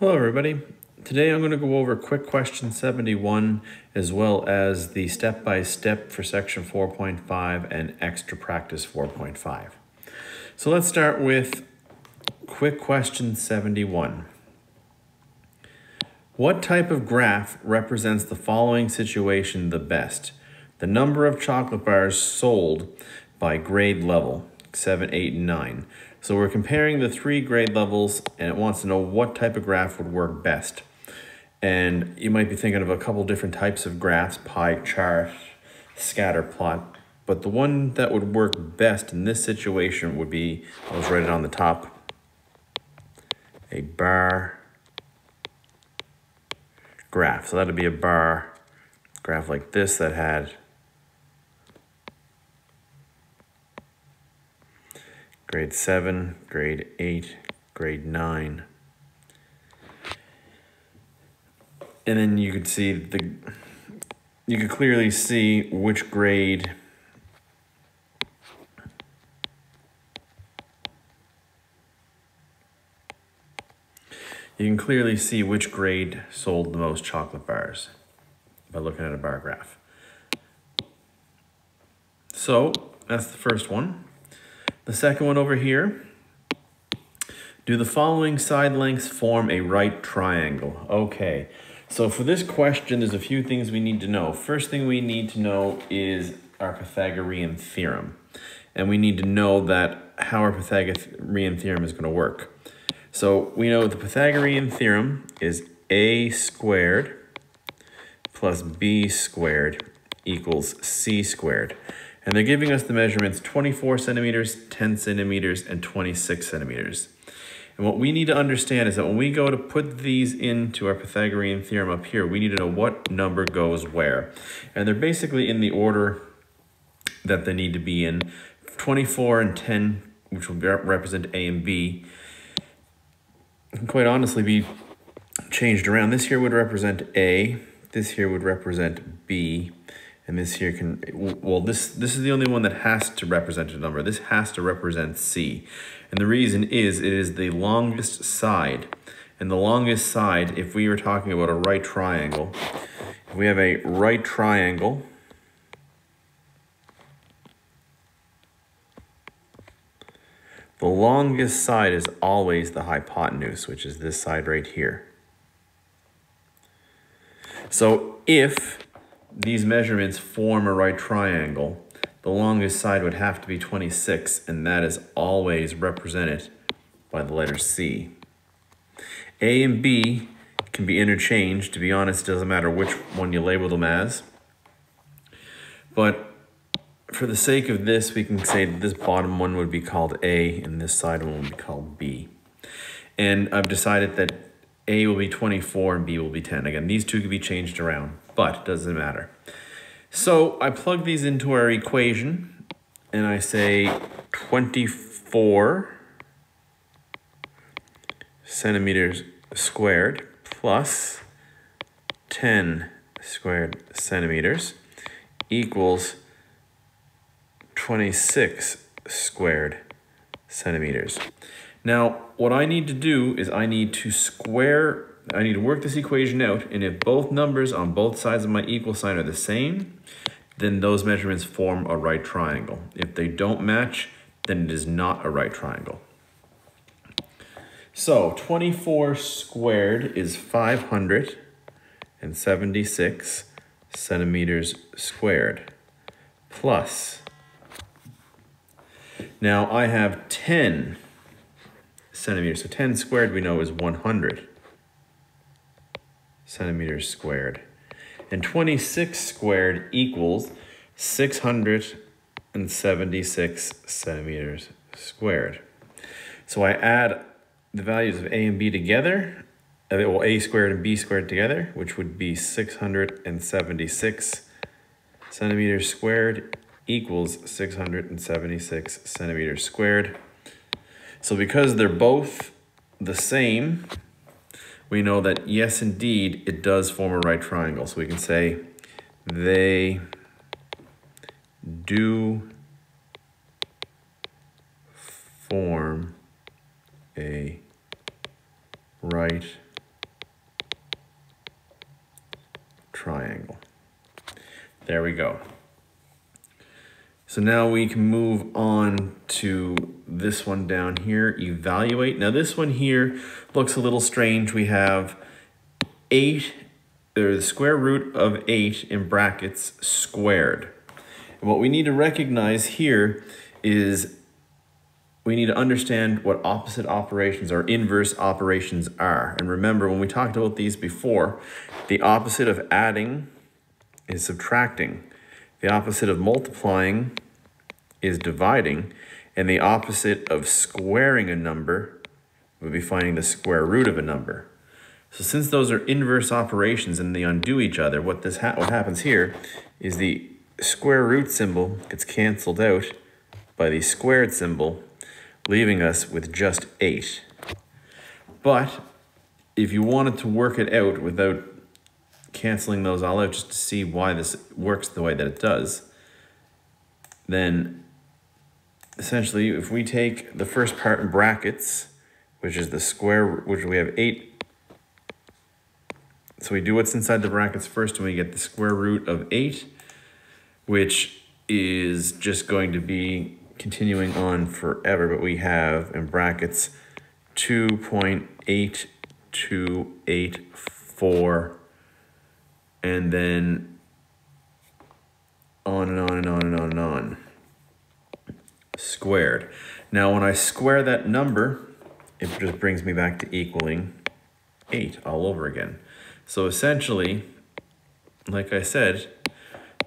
Hello everybody. Today I'm going to go over quick question 71 as well as the step-by-step for section 4.5 and extra practice 4.5. So let's start with quick question 71. What type of graph represents the following situation the best? The number of chocolate bars sold by grade level, 7, 8, and 9. So we're comparing the three grade levels and it wants to know what type of graph would work best. And you might be thinking of a couple different types of graphs, pie chart, scatter plot, but the one that would work best in this situation would be, I'll just write it on the top, a bar graph. So that'd be a bar graph like this that had grade 7, grade 8, grade 9. And then you could see you could clearly see which grade sold the most chocolate bars by looking at a bar graph. So that's the first one. The second one over here, do the following side lengths form a right triangle? Okay, so for this question, there's a few things we need to know. First thing we need to know is our Pythagorean theorem. And we need to know that how our Pythagorean theorem is going to work. So we know the Pythagorean theorem is a squared plus b squared equals c squared. And they're giving us the measurements 24 centimeters, 10 centimeters, and 26 centimeters. And what we need to understand is that when we go to put these into our Pythagorean theorem up here, we need to know what number goes where. And they're basically in the order that they need to be in. 24 and 10, which will represent A and B, can quite honestly be changed around. This here would represent A, this here would represent B, and this here can, well, this is the only one that has to represent a number. This has to represent C. And the reason is it is the longest side. And the longest side, if we were talking about a right triangle, if we have a right triangle, the longest side is always the hypotenuse, which is this side right here. So if these measurements form a right triangle, the longest side would have to be 26, and that is always represented by the letter C. A and B can be interchanged. To be honest, it doesn't matter which one you label them as. But for the sake of this, we can say that this bottom one would be called A and this side one would be called B. And I've decided that A will be 24 and B will be 10. Again, these two can be changed around, but it doesn't matter. So I plug these into our equation and I say 24 centimeters squared plus 10 squared centimeters equals 26 squared centimeters. Now, what I need to do is I need to work this equation out, and if both numbers on both sides of my equal sign are the same, then those measurements form a right triangle. If they don't match, then it is not a right triangle. So 24 squared is 576 centimeters squared plus, now I have 10 centimeters, so 10 squared we know is 100 centimeters squared. And 26 squared equals 676 centimeters squared. So I add the values of A and B together, well, A squared and B squared together, which would be 676 centimeters squared equals 676 centimeters squared. So because they're both the same, we know that yes, indeed, it does form a right triangle. So we can say they do form a right triangle. There we go. So now we can move on to this one down here, evaluate. Now this one here looks a little strange. We have 8, or the square root of 8 in brackets squared. And what we need to recognize here is we need to understand what opposite operations or inverse operations are. And remember, when we talked about these before, the opposite of adding is subtracting. The opposite of multiplying is dividing, and the opposite of squaring a number would be finding the square root of a number. So since those are inverse operations and they undo each other, what happens here is the square root symbol gets canceled out by the squared symbol, leaving us with just 8. But if you wanted to work it out without canceling those all out, just to see why this works the way that it does, then essentially if we take the first part in brackets, which is the square, which we have 8, so we do what's inside the brackets first and we get the square root of 8, which is just going to be continuing on forever, but we have in brackets 2.8284, and then on and on and on and on and on, squared. Now when I square that number, it just brings me back to equaling 8 all over again. So essentially, like I said,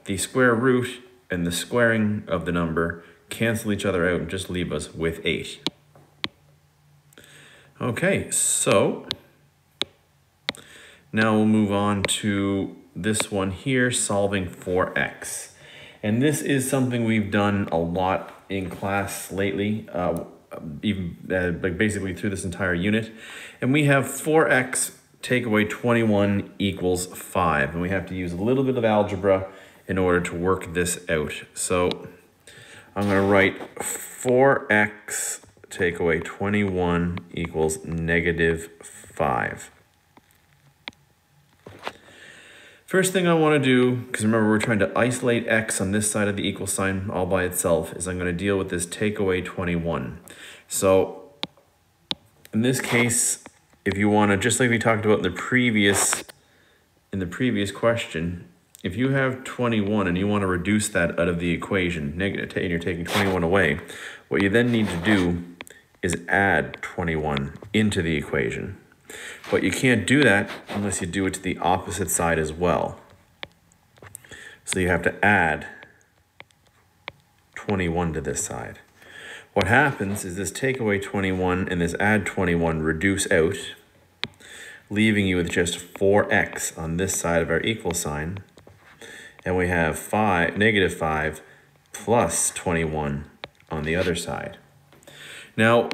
the square root and the squaring of the number cancel each other out and just leave us with 8. Okay, so now we'll move on to this one here, solving for x. And this is something we've done a lot in class lately, like basically through this entire unit. And we have 4x take away 21 equals 5. And we have to use a little bit of algebra in order to work this out. So I'm going to write 4x take away 21 equals -5. First thing I want to do, because remember we're trying to isolate x on this side of the equal sign all by itself, is I'm going to deal with this take away 21. So in this case, if you want to, just like we talked about in the previous question, if you have 21 and you want to reduce that out of the equation, and you're taking 21 away, what you then need to do is add 21 into the equation. But you can't do that unless you do it to the opposite side as well. So you have to add 21 to this side. What happens is this take away 21 and this add 21 reduce out, leaving you with just 4x on this side of our equal sign. And we have -5 plus 21 on the other side. Now,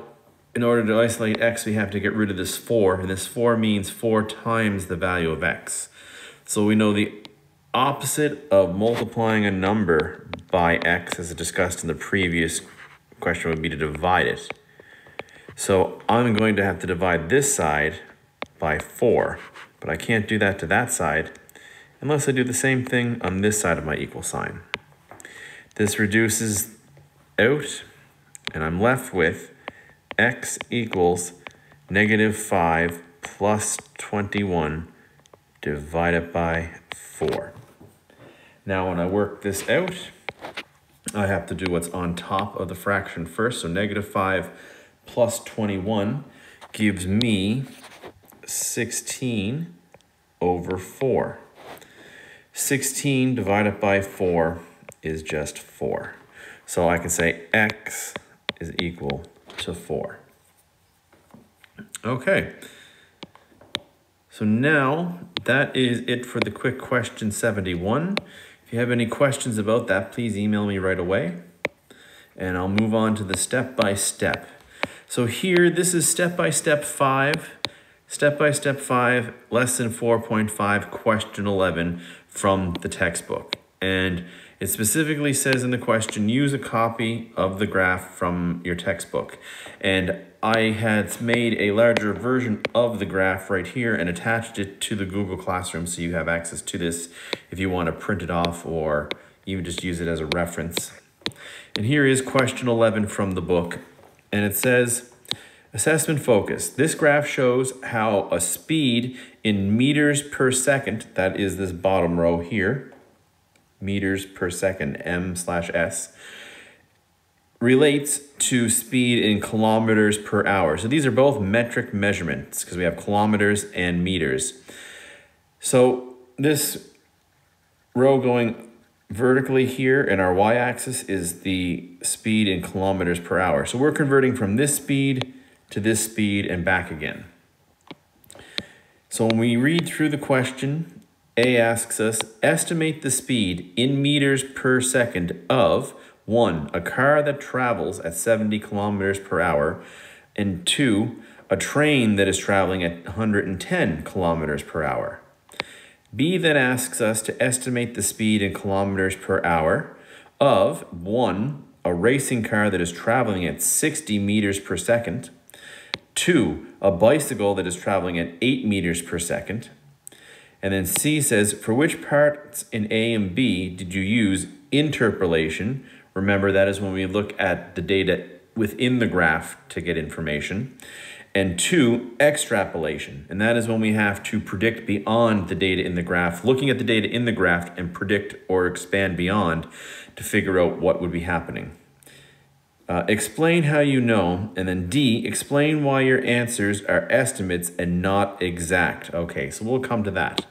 in order to isolate x, we have to get rid of this 4, and this 4 means 4 times the value of x. So we know the opposite of multiplying a number by x, as discussed in the previous question, would be to divide it. So I'm going to have to divide this side by 4, but I can't do that to that side unless I do the same thing on this side of my equal sign. This reduces out, and I'm left with x equals -5 plus 21 divided by 4. Now when I work this out, I have to do what's on top of the fraction first. So -5 plus 21 gives me 16 over 4. 16 divided by 4 is just 4. So I can say x is equal to 4. Okay. So now that is it for the quick question 71. If you have any questions about that, please email me right away. And I'll move on to the step-by-step. So here, this is step-by-step 5. Step-by-step 5, lesson 4.5, question 11 from the textbook. And It specifically says in the question, use a copy of the graph from your textbook. And I had made a larger version of the graph right here and attached it to the Google Classroom so you have access to this if you want to print it off or even just use it as a reference. And here is question 11 from the book. And it says, assessment focus. This graph shows how a speed in meters per second, that is this bottom row here, meters per second, m/s, relates to speed in kilometers per hour. So these are both metric measurements because we have kilometers and meters. So this row going vertically here in our y-axis is the speed in kilometers per hour. So we're converting from this speed to this speed and back again. So when we read through the question, A asks us, estimate the speed in meters per second of 1, a car that travels at 70 kilometers per hour, and 2, a train that is traveling at 110 kilometers per hour. B then asks us to estimate the speed in kilometers per hour of 1, a racing car that is traveling at 60 meters per second, 2, a bicycle that is traveling at 8 meters per second, and then C says, for which parts in A and B did you use interpolation? Remember, that is when we look at the data within the graph to get information. And 2, extrapolation. And that is when we have to predict beyond the data in the graph, looking at the data in the graph and predict or expand beyond to figure out what would be happening. Explain how you know, and then D, explain why your answers are estimates and not exact. Okay, so we'll come to that.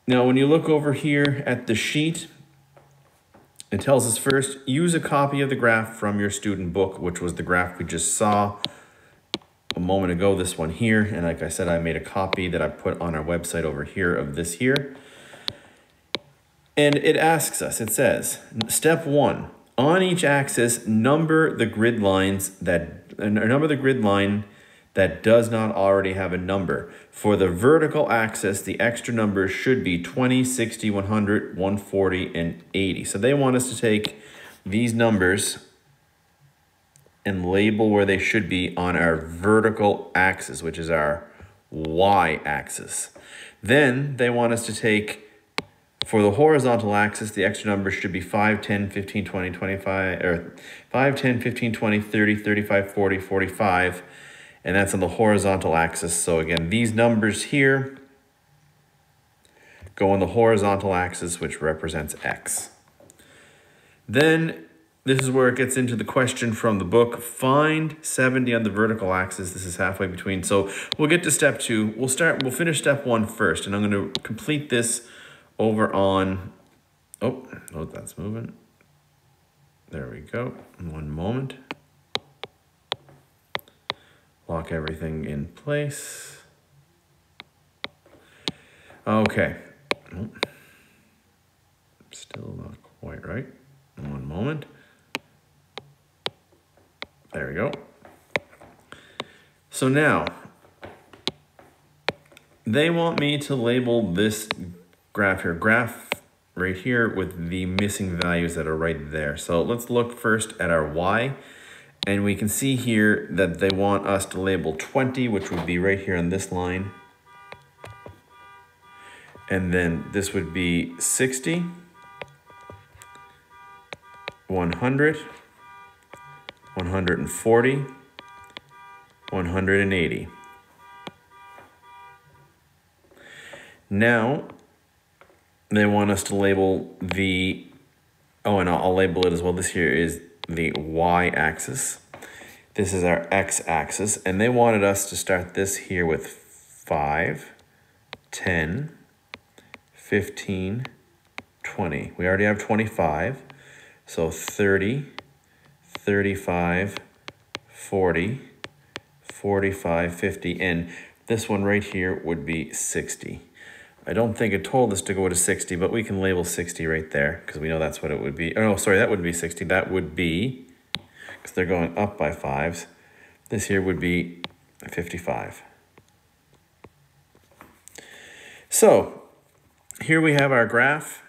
Now, when you look over here at the sheet, it tells us first, use a copy of the graph from your student book, which was the graph we just saw a moment ago, this one here. And like I said, I made a copy that I put on our website over here of this here. And it asks us, it says, step 1, on each axis, number the grid line that does not already have a number. For the vertical axis, the extra numbers should be 20, 60, 100, 140, and 80. So they want us to take these numbers and label where they should be on our vertical axis, which is our y-axis. Then they want us to take, for the horizontal axis, the extra numbers should be 5, 10, 15, 20, 25, or 5, 10, 15, 20, 30, 35, 40, 45, and that's on the horizontal axis. So again, these numbers here go on the horizontal axis, which represents x. Then this is where it gets into the question from the book. Find 70 on the vertical axis. This is halfway between. So we'll get to step 2. We'll finish step 1 first, and I'm going to complete this over on, oh, that's moving. There we go. One moment. Lock everything in place. Okay. Still not quite right. One moment. There we go. So now, they want me to label this graph right here with the missing values that are right there. So let's look first at our y, and we can see here that they want us to label 20, which would be right here on this line. And then this would be 60, 100, 140, 180. Now, they want us to label the, oh, and I'll label it as well. This here is the y-axis. This is our x-axis, and they wanted us to start this here with 5, 10, 15, 20. We already have 25, so 30, 35, 40, 45, 50, and this one right here would be 60. I don't think it told us to go to 60, but we can label 60 right there because we know that's what it would be. Oh, no, sorry, that wouldn't be 60. That would be, because they're going up by 5s, this here would be 55. So here we have our graph.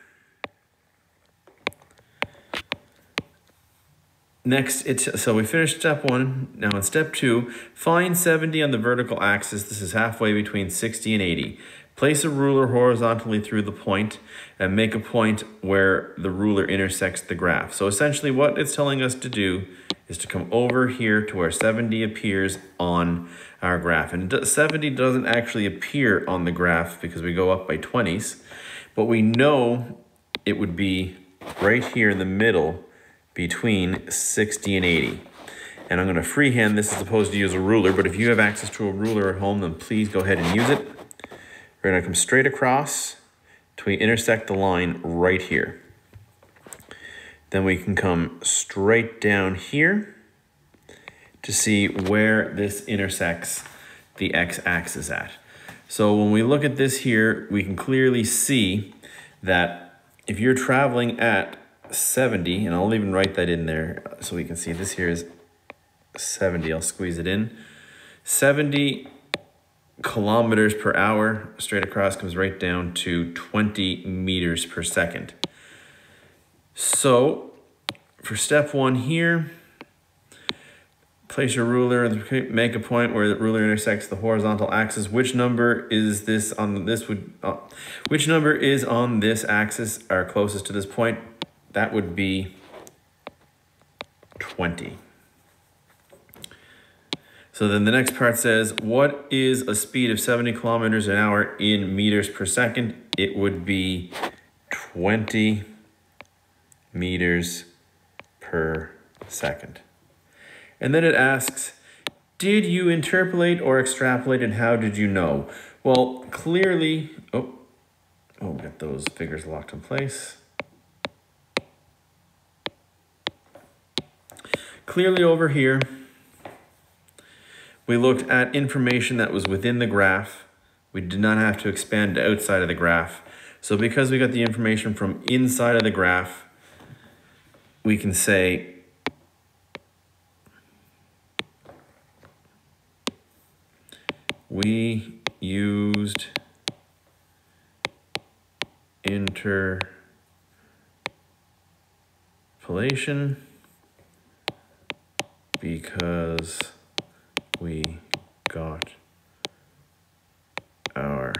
So we finished step 1. Now in step 2, find 70 on the vertical axis. This is halfway between 60 and 80. Place a ruler horizontally through the point and make a point where the ruler intersects the graph. So essentially what it's telling us to do is to come over here to where 70 appears on our graph. And 70 doesn't actually appear on the graph because we go up by 20s, but we know it would be right here in the middle between 60 and 80. And I'm going to freehand this as opposed to use a ruler, but if you have access to a ruler at home, then please go ahead and use it. We're going to come straight across till we intersect the line right here. Then we can come straight down here to see where this intersects the x-axis at. So when we look at this here, we can clearly see that if you're traveling at 70, and I'll even write that in there so we can see this here is 70, I'll squeeze it in. 70 kilometers per hour straight across comes right down to 20 meters per second. So for step 1 here, place your ruler and make a point where the ruler intersects the horizontal axis. Which number is this on this which number is on this axis or closest to this point? That would be 20. So then the next part says, what is a speed of 70 kilometers an hour in meters per second? It would be 20 meters per second. And then it asks, did you interpolate or extrapolate, and how did you know? Well, clearly, we got those figures locked in place. Clearly over here, we looked at information that was within the graph. We did not have to expand outside of the graph. So because we got the information from inside of the graph, we can say we used interpolation because we got our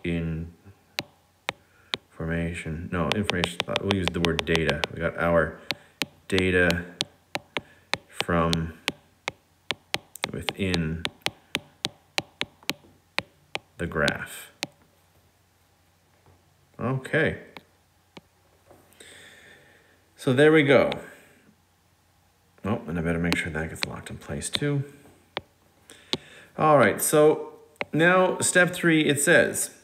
information, we'll use the word data. We got our data from within the graph. Okay. So there we go. Oh, and I better make sure that gets locked in place too. All right, so now step 3, it says,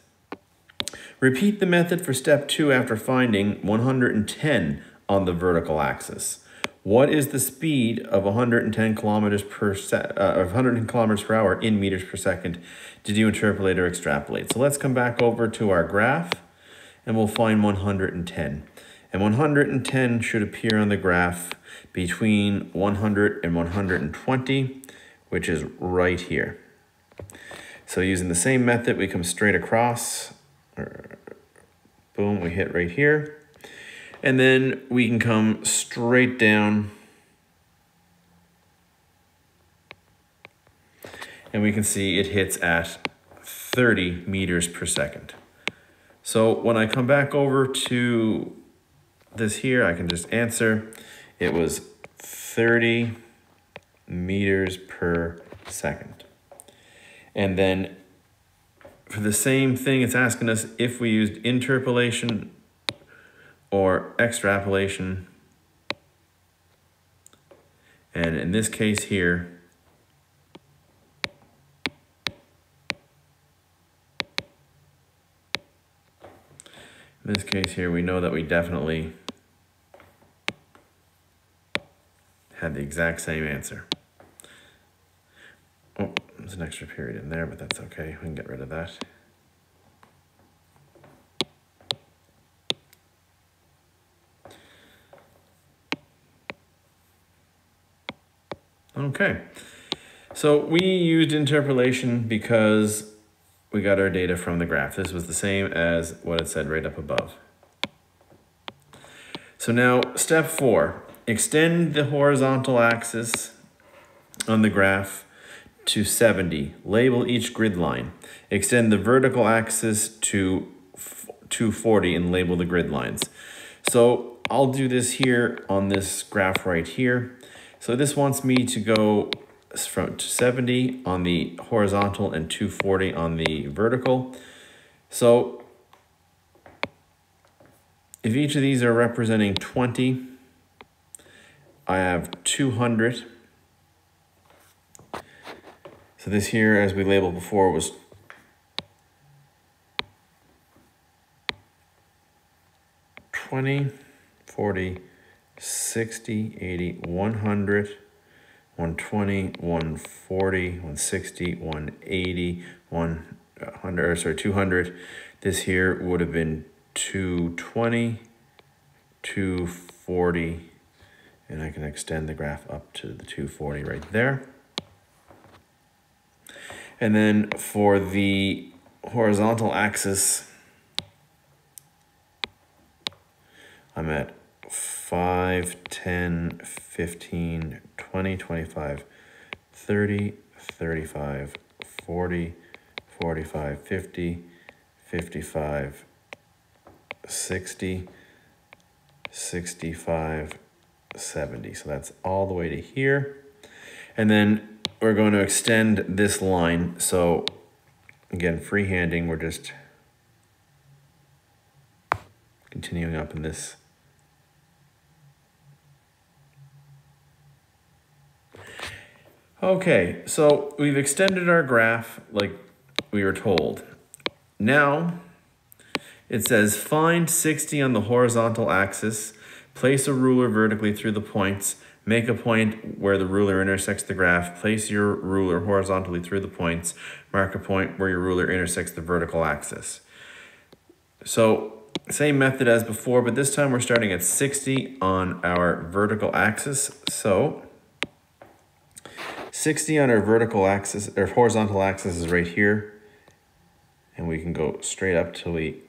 repeat the method for step 2 after finding 110 on the vertical axis. What is the speed of 110 kilometers per hour in meters per second? Did you interpolate or extrapolate? So let's come back over to our graph and we'll find 110. And 110 should appear on the graph between 100 and 120, which is right here. So using the same method, we come straight across. Boom, we hit right here. And then we can come straight down. And we can see it hits at 30 meters per second. So when I come back over to this here, I can just answer. It was 30 meters per second. And then for the same thing, it's asking us if we used interpolation or extrapolation. And in this case here, we know that we definitely had the exact same answer. Oh, there's an extra period in there, but that's okay. We can get rid of that. Okay, so we used interpolation because we got our data from the graph. This was the same as what it said right up above. So now step 4, extend the horizontal axis on the graph to 70. Label each grid line. Extend the vertical axis to 240 and label the grid lines. So I'll do this here on this graph right here. So this wants me to go from 70 on the horizontal and 240 on the vertical. So if each of these are representing 20, I have 200. So this here, as we labeled before, was 20, 40, 60, 80, 100, 120, 140, 160, 180, 200. This here would have been 220, 240, and I can extend the graph up to the 240 right there. And then for the horizontal axis, I'm at 5, 10, 15, 20, 25, 30, 35, 40, 45, 50, 55, 60, 65, 70. So that's all the way to here. And then we're going to extend this line. So again, freehanding, we're just continuing up in this. Okay, so we've extended our graph like we were told. Now it says find 60 on the horizontal axis, place a ruler vertically through the points, make a point where the ruler intersects the graph, place your ruler horizontally through the points, mark a point where your ruler intersects the vertical axis. So same method as before, but this time we're starting at 60 on our vertical axis. So 60 on our vertical axis, or horizontal axis, is right here. And we can go straight up till we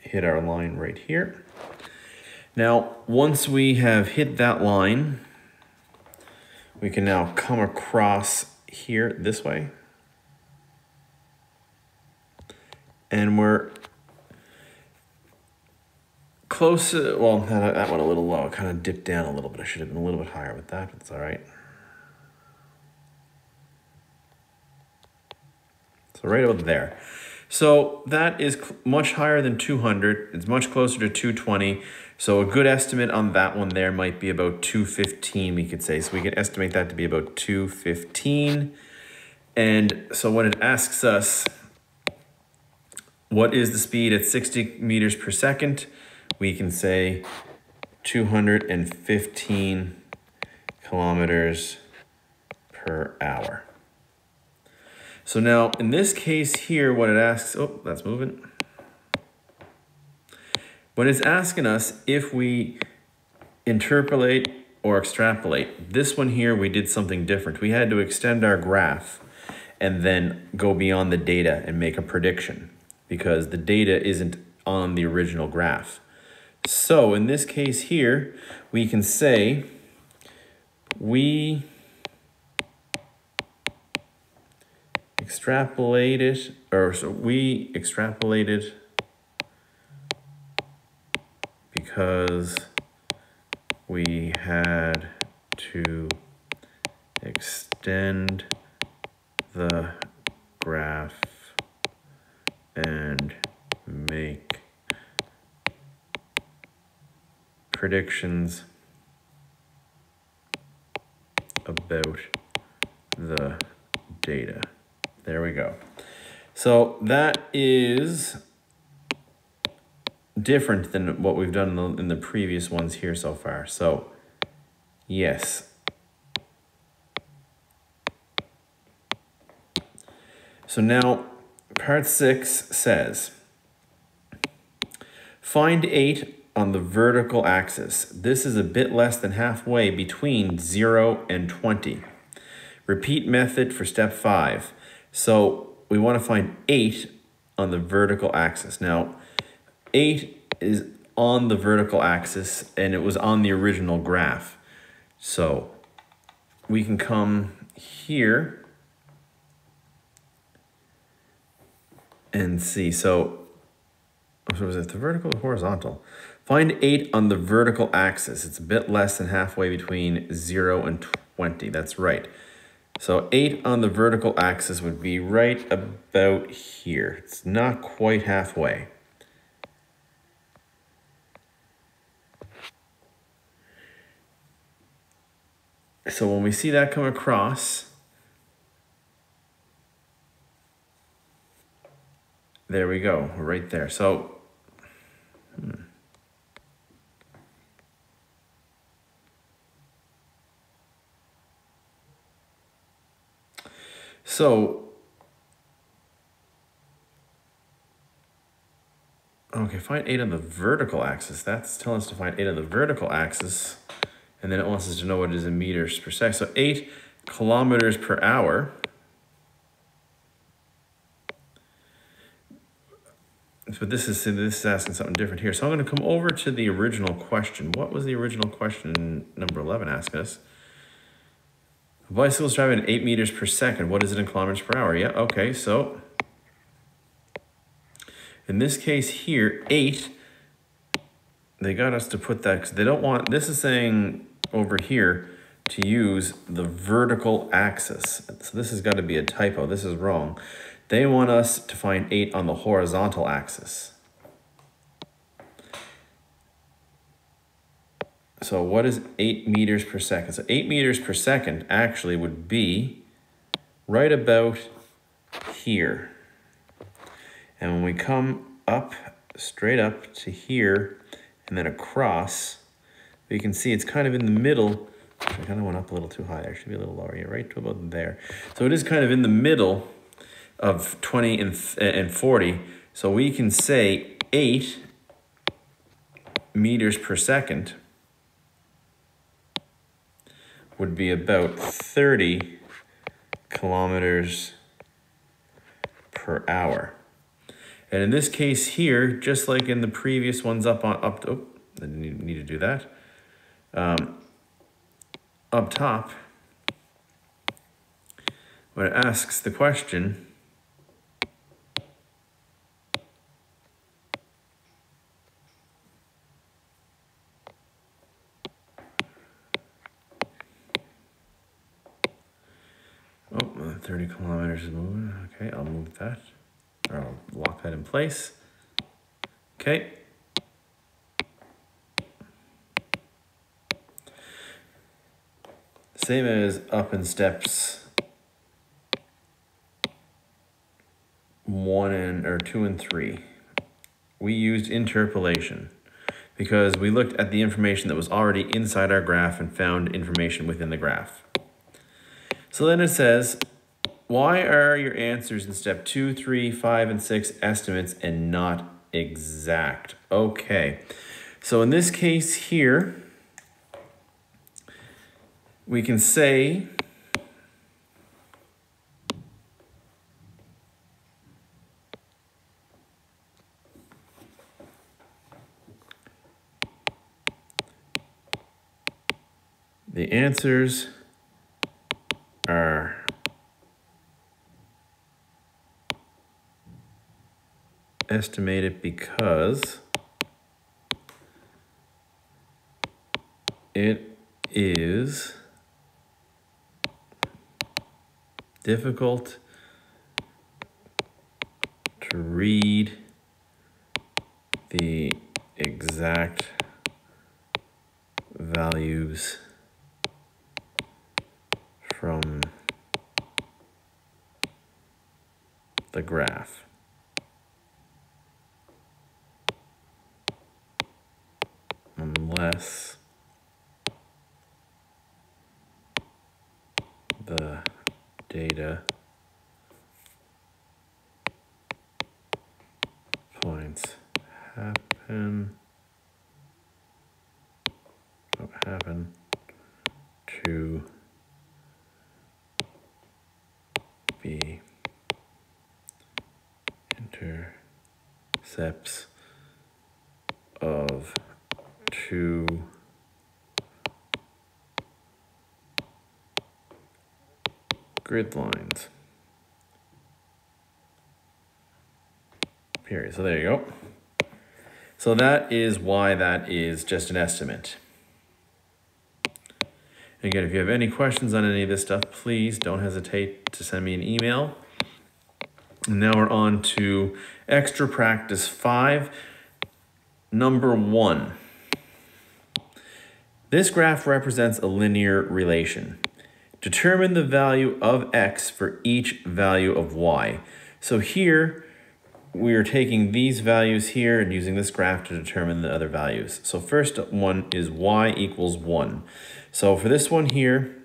hit our line right here. Now, once we have hit that line, we can now come across here this way. And we're close, well, that went a little low. It kind of dipped down a little bit. I should have been a little bit higher with that, but it's all right. So right about there. So that is much higher than 200. It's much closer to 220. So a good estimate on that one there might be about 215, we could say. So we can estimate that to be about 215. And so when it asks us, what is the speed at 60 meters per second? We can say 215 kilometers per hour. So now in this case here, what it asks, oh, that's moving. When it's asking us if we interpolate or extrapolate, this one here, we did something different. We had to extend our graph and then go beyond the data and make a prediction because the data isn't on the original graph. So in this case here, we can say we extrapolated because we had to extend the graph and make predictions about the data. There we go. So that is different than what we've done in the previous ones here so far. So yes. So now part 6 says, find 8 on the vertical axis. This is a bit less than halfway between 0 and 20. Repeat method for step 5. So we want to find 8 on the vertical axis. Now, 8 is on the vertical axis and it was on the original graph. So we can come here and see. So was it the vertical or horizontal? Find 8 on the vertical axis. It's a bit less than halfway between 0 and 20. That's right. So 8 on the vertical axis would be right about here. It's not quite halfway. So when we see that come across, there we go, right there. So, okay, find 8 on the vertical axis. That's telling us to find 8 on the vertical axis. And then it wants us to know what it is in meters per second. So 8 kilometers per hour. But this is asking something different here. So I'm going to come over to the original question. What was the original question number 11 asking us? A bicycle is driving at 8 meters per second. What is it in kilometers per hour? Yeah, okay, so in this case here, 8, they got us to put that, because they don't want, this is saying over here to use the vertical axis. So this has got to be a typo. This is wrong. They want us to find 8 on the horizontal axis. So what is 8 meters per second? So 8 meters per second actually would be right about here. And when we come up, straight up to here, and then across, you can see it's kind of in the middle. I kind of went up a little too high there. Should be a little lower here, right to about there. So it is kind of in the middle of 20 and 40. So we can say 8 meters per second would be about 30 kilometers per hour. And in this case here, just like in the previous ones I didn't need to do that. Up top, when it asks the question, oh, 30 kilometers is moving. Okay, I'll move that, or I'll lock that in place. Okay. Same as up in steps 2 and 3. We used interpolation because we looked at the information that was already inside our graph and found information within the graph. So then it says, why are your answers in step 2, 3, 5, and 6 estimates and not exact? Okay, so in this case here, we can say the answers are estimated because it is difficult to read the exact values from the graph. Unless the data points happen to be intercepts of of 2 grid lines. Period. So there you go. So that is why that is just an estimate. Again, if you have any questions on any of this stuff, please don't hesitate to send me an email. And now we're on to extra practice 5, number 1. This graph represents a linear relation. Determine the value of x for each value of y. So here, we are taking these values here and using this graph to determine the other values. So first one is y equals 1. So for this one here,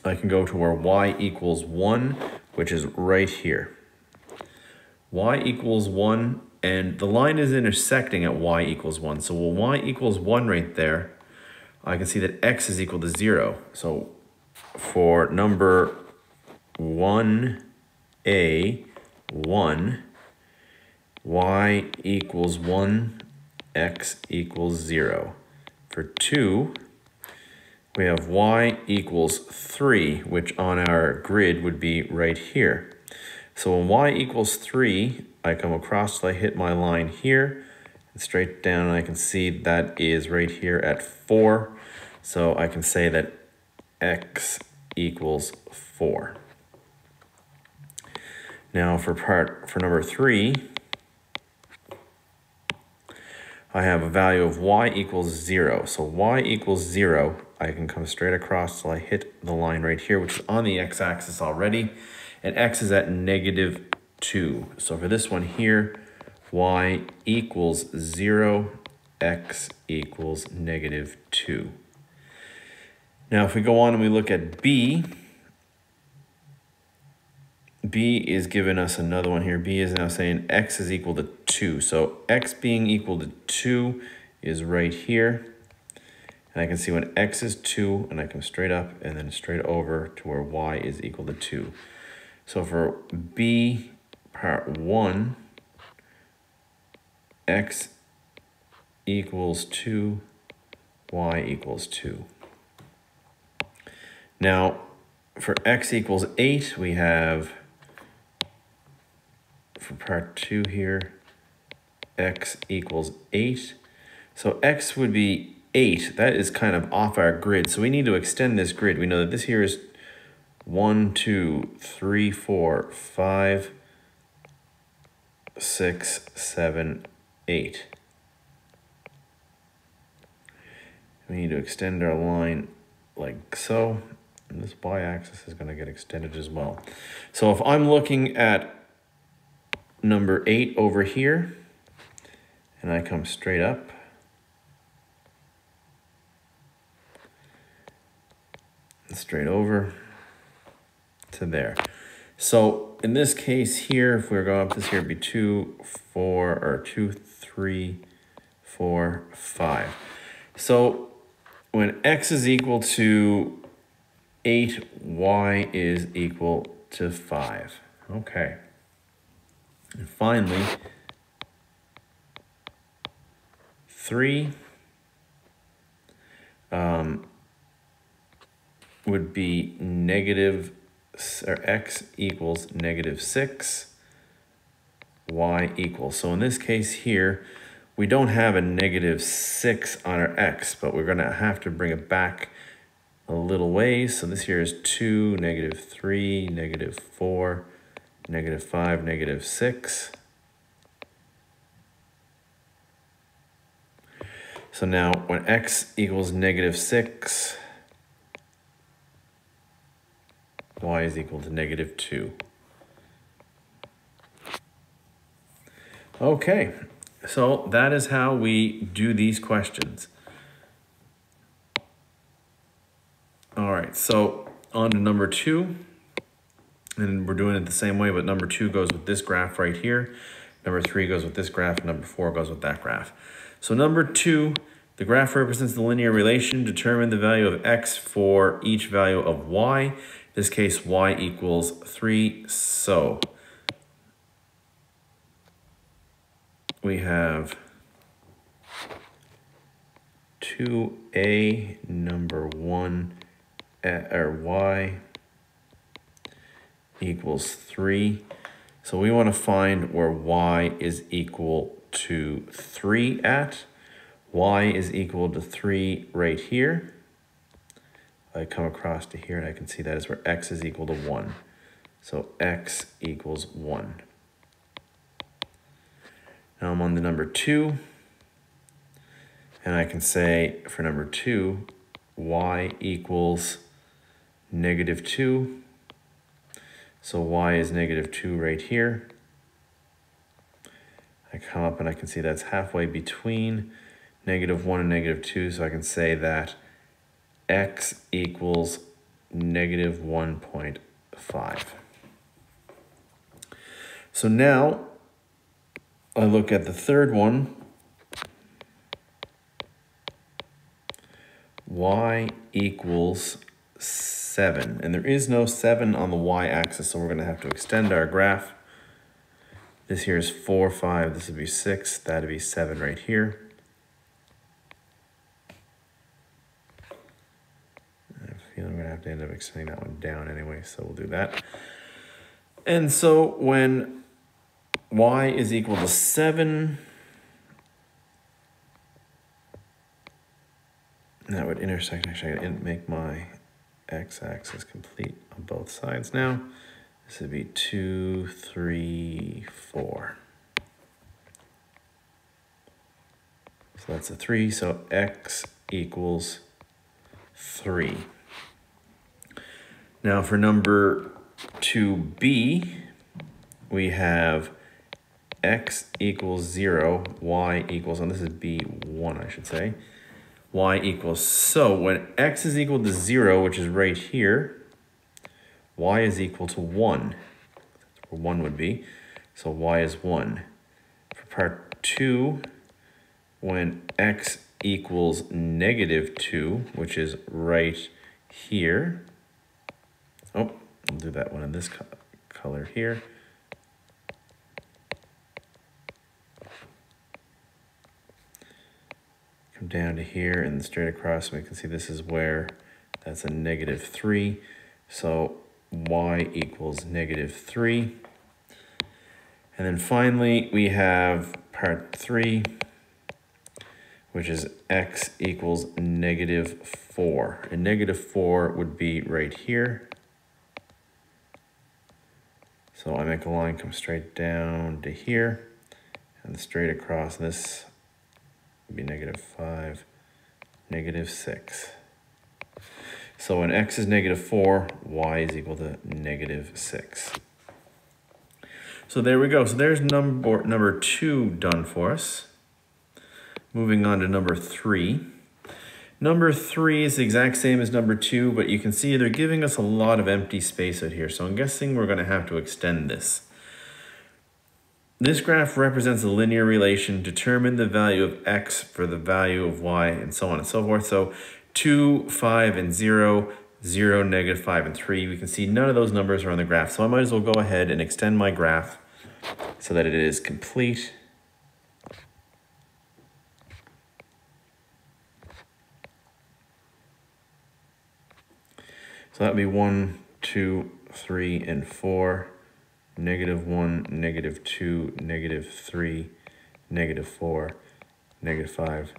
I can go to where y equals 1, which is right here. Y equals 1, and the line is intersecting at y equals 1. So when y equals 1 right there, I can see that x is equal to 0. So for number 1a, 1, y equals 1, x equals 0. For 2, we have y equals 3, which on our grid would be right here. So when y equals 3, I come across till I hit my line here, and straight down, and I can see that is right here at 4. So I can say that x equals 4. Now for number 3, I have a value of y equals 0. So y equals 0, I can come straight across till I hit the line right here, which is on the x-axis already, and x is at -2. So for this one here, y equals 0, x equals -2. Now if we go on and we look at B, B is giving us another one here. B is now saying x is equal to 2. So x being equal to 2 is right here. And I can see when x is 2, and I come straight up and then straight over to where y is equal to 2. So for B part 1, x equals 2, y equals 2. Now, for x equals 8, we have, for part 2 here, x equals 8. So x would be 8. That is kind of off our grid. So we need to extend this grid. We know that this here is 1, 2, 3, 4, 5, 6, 7, 8. We need to extend our line like so. And this y-axis is going to get extended as well. So if I'm looking at number 8 over here, and I come straight up, and straight over to there. So in this case here, if we were going up this here, it'd be 2, 4, or 2, 3, 4, 5. So when x is equal to 8, y is equal to 5. Okay. And finally, 3 would be negative, or x equals -6, y equals. So in this case here, we don't have a -6 on our x, but we're going to have to bring it back a little ways. So this here is 2, -3, -4, -5, -6. So now when x equals -6, y is equal to -2. Okay, so that is how we do these questions. All right, so on to number 2. And we're doing it the same way, but number 2 goes with this graph right here. Number 3 goes with this graph, and number 4 goes with that graph. So number 2, the graph represents the linear relation. Determine the value of x for each value of y. In this case, y equals 3. So we have 2a, number 1, or y equals 3. So we want to find where y is equal to 3 at. Y is equal to 3 right here. I come across to here and I can see that is where x is equal to 1. So x equals 1. Now I'm on the number 2. And I can say for number 2, y equals -2. So y is -2 right here. I come up and I can see that's halfway between -1 and -2. So I can say that x equals -1.5. So now I look at the third one. Y equals 7. And there is no 7 on the y-axis, so we're going to have to extend our graph. This here is 4, 5. This would be 6. That would be 7 right here. I feel I'm going to have to end up extending that one down anyway, so we'll do that. And so when y is equal to 7, that would intersect. Actually, I didn't make my x-axis complete on both sides now. This would be 2, 3, 4. So that's a 3. So x equals 3. Now for number 2b, we have x equals 0, y equals, and this is b1, I should say. Y equals, so when x is equal to 0, which is right here, y is equal to 1. That's where 1 would be. So y is 1. For part 2, when x equals -2, which is right here. Oh, I'll do that one in this color here. Come down to here and straight across, we can see this is where that's a -3. So y equals -3. And then finally, we have part 3, which is x equals -4. And -4 would be right here. So I make a line come straight down to here and straight across. This would be -5, -6. So when x is -4, y is equal to -6. So there we go. So there's number 2 done for us. Moving on to number 3. Number 3 is the exact same as number 2, but you can see they're giving us a lot of empty space out here. So I'm guessing we're going to have to extend this. This graph represents a linear relation. Determine the value of x for the value of y, and so on and so forth. So 2, 5, and 0, 0, -5, and 3. We can see none of those numbers are on the graph. So I might as well go ahead and extend my graph so that it is complete. So that would be 1, 2, 3, and 4. -1, -2, -3, -4, -5,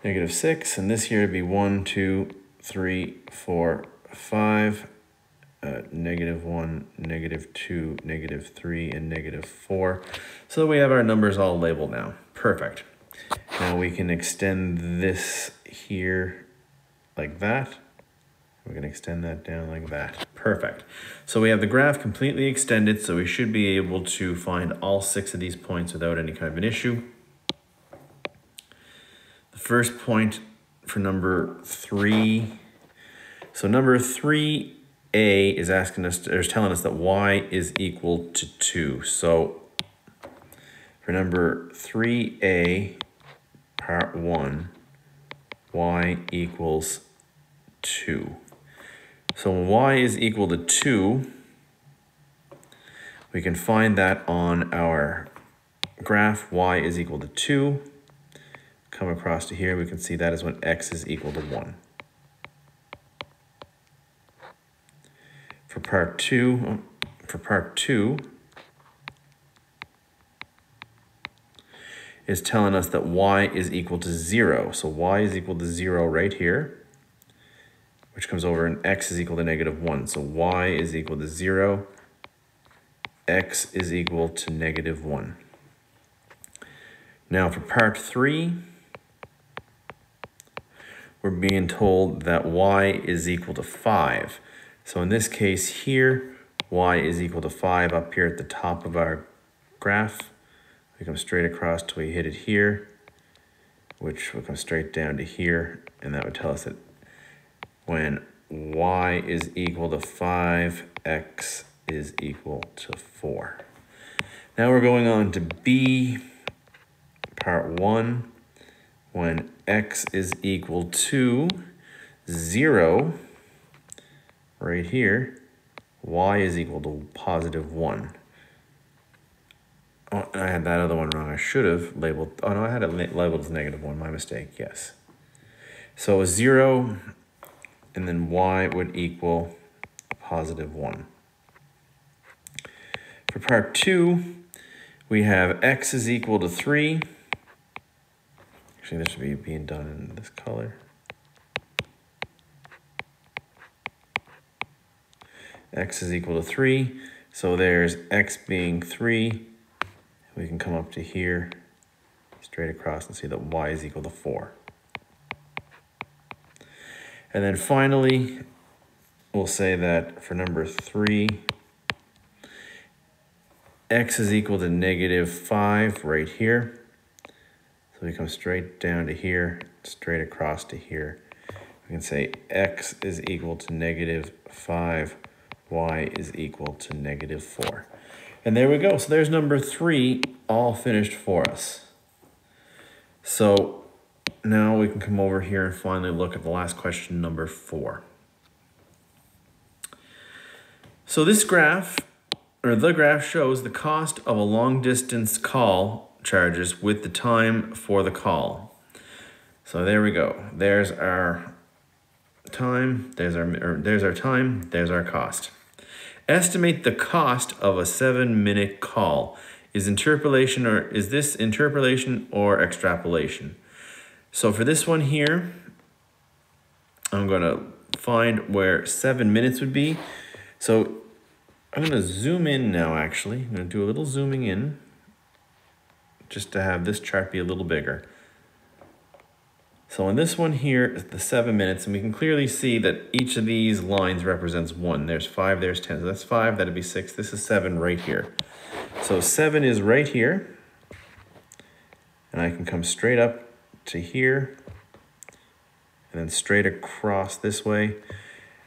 -6. And this here would be 1, 2, 3, 4, 5. -1, -2, -3, and -4. So we have our numbers all labeled now. Perfect. Now we can extend this here like that. We're going to extend that down like that. Perfect. So we have the graph completely extended, so we should be able to find all 6 of these points without any kind of an issue. The first point for number 3. So number 3a is asking us, or is telling us that y is equal to 2. So for number 3a, part 1, y equals 2. So when y is equal to 2, we can find that on our graph. Y is equal to 2. come across to here, we can see that is when x is equal to 1. For part two, is telling us that y is equal to 0. So y is equal to 0 right here, which comes over and x is equal to -1. So y is equal to 0, x is equal to -1. Now for part 3, we're being told that y is equal to 5. So in this case here, y is equal to 5 up here at the top of our graph. We come straight across till we hit it here, which will come straight down to here, and that would tell us that when y is equal to 5, x is equal to 4. Now we're going on to B, part 1. When x is equal to 0, right here, y is equal to +1. Oh, I had that other one wrong. I should have labeled, oh no, I had it labeled as -1, my mistake, yes. So 0, and then y would equal +1. For part 2, we have x is equal to 3. Actually, this should be being done in this color. X is equal to 3. So there's x being 3. We can come up to here, straight across, and see that y is equal to 4. And then finally, we'll say that for number 3, x is equal to -5 right here. So we come straight down to here, straight across to here. We can say x is equal to -5, y is equal to -4. And there we go. So there's number 3 all finished for us. So now we can come over here and finally look at the last question, number 4. So this graph, or the graph, shows the cost of a long distance call charges with the time for the call. So there we go. There's our time, there's our time, there's our cost. Estimate the cost of a 7-minute call. Is this interpolation or extrapolation? So for this one here, I'm gonna find where 7 minutes would be. So I'm gonna zoom in now, actually. I'm gonna do a little zooming in just to have this chart be a little bigger. So in this one here is the 7 minutes, and we can clearly see that each of these lines represents 1. There's 5, there's 10. So that's 5, that'd be 6. This is 7 right here. So 7 is right here. And I can come straight up to here, and then straight across this way.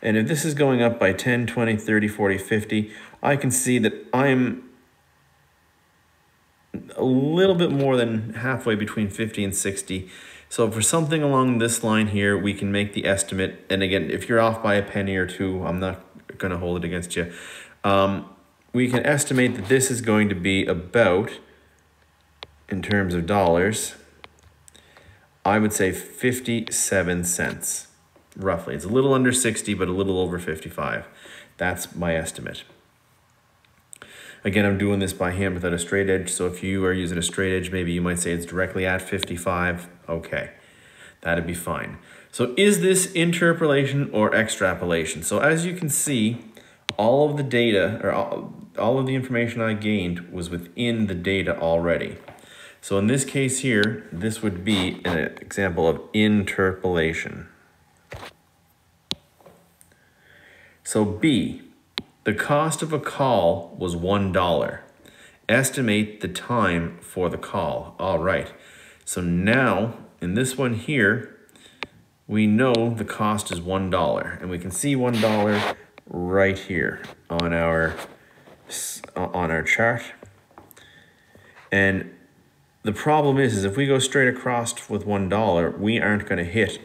And if this is going up by 10, 20, 30, 40, 50, I can see that I'm a little bit more than halfway between 50 and 60. So for something along this line here, we can make the estimate. And again, if you're off by a penny or two, I'm not going to hold it against you. We can estimate that this is going to be about, in terms of dollars, I would say 57 cents, roughly. It's a little under 60, but a little over 55. That's my estimate. Again, I'm doing this by hand without a straight edge, so if you are using a straight edge, maybe you might say it's directly at 55. Okay, that'd be fine. So is this interpolation or extrapolation? So as you can see, all of the data, or all of the information I gained was within the data already. So in this case here, this would be an example of interpolation. So B, the cost of a call was $1. Estimate the time for the call. All right. So now in this one here, we know the cost is $1, and we can see $1 right here on our chart. And the problem is if we go straight across with $1, we aren't going to hit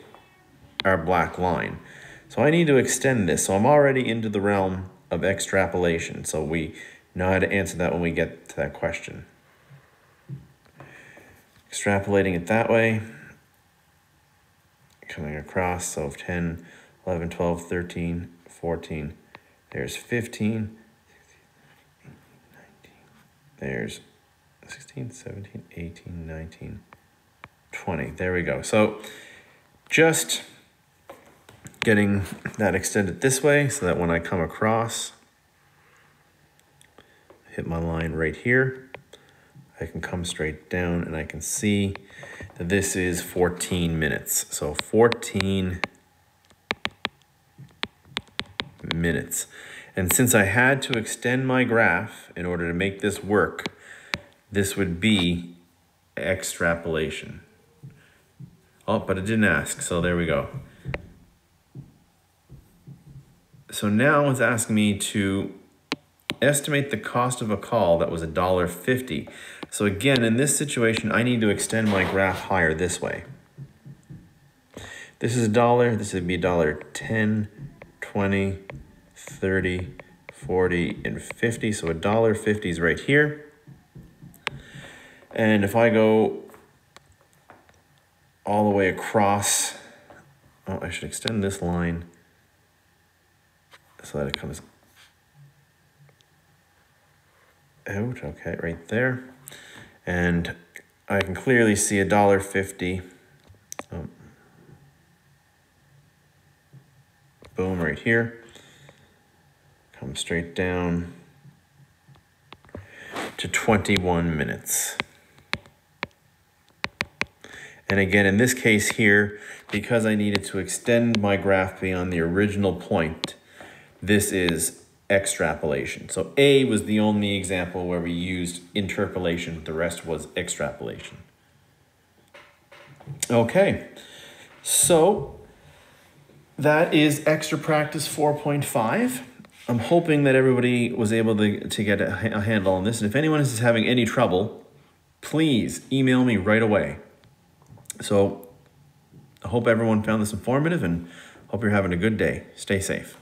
our black line. So I need to extend this. So I'm already into the realm of extrapolation. So we know how to answer that when we get to that question. Extrapolating it that way, coming across. So 10, 11, 12, 13, 14. There's 15. There's 16, 17, 18, 19, 20. There we go. So just getting that extended this way so that when I come across, hit my line right here, I can come straight down and I can see that this is 14 minutes. So 14 minutes. And since I had to extend my graph in order to make this work, this would be extrapolation. Oh, but it didn't ask, so there we go. So now it's asking me to estimate the cost of a call that was $1.50. So again, in this situation, I need to extend my graph higher this way. This is $1, this would be $1.10, 20, 30, 40, and 50. So $1.50 is right here. And if I go all the way across, oh, I should extend this line so that it comes out, okay, right there. And I can clearly see $1.50. Boom, right here. Come straight down to 21 minutes. And again, in this case here, because I needed to extend my graph beyond the original point, this is extrapolation. So A was the only example where we used interpolation. The rest was extrapolation. Okay, so that is extra practice 4.5. I'm hoping that everybody was able to get a handle on this. And if anyone is having any trouble, please email me right away. So I hope everyone found this informative and hope you're having a good day. Stay safe.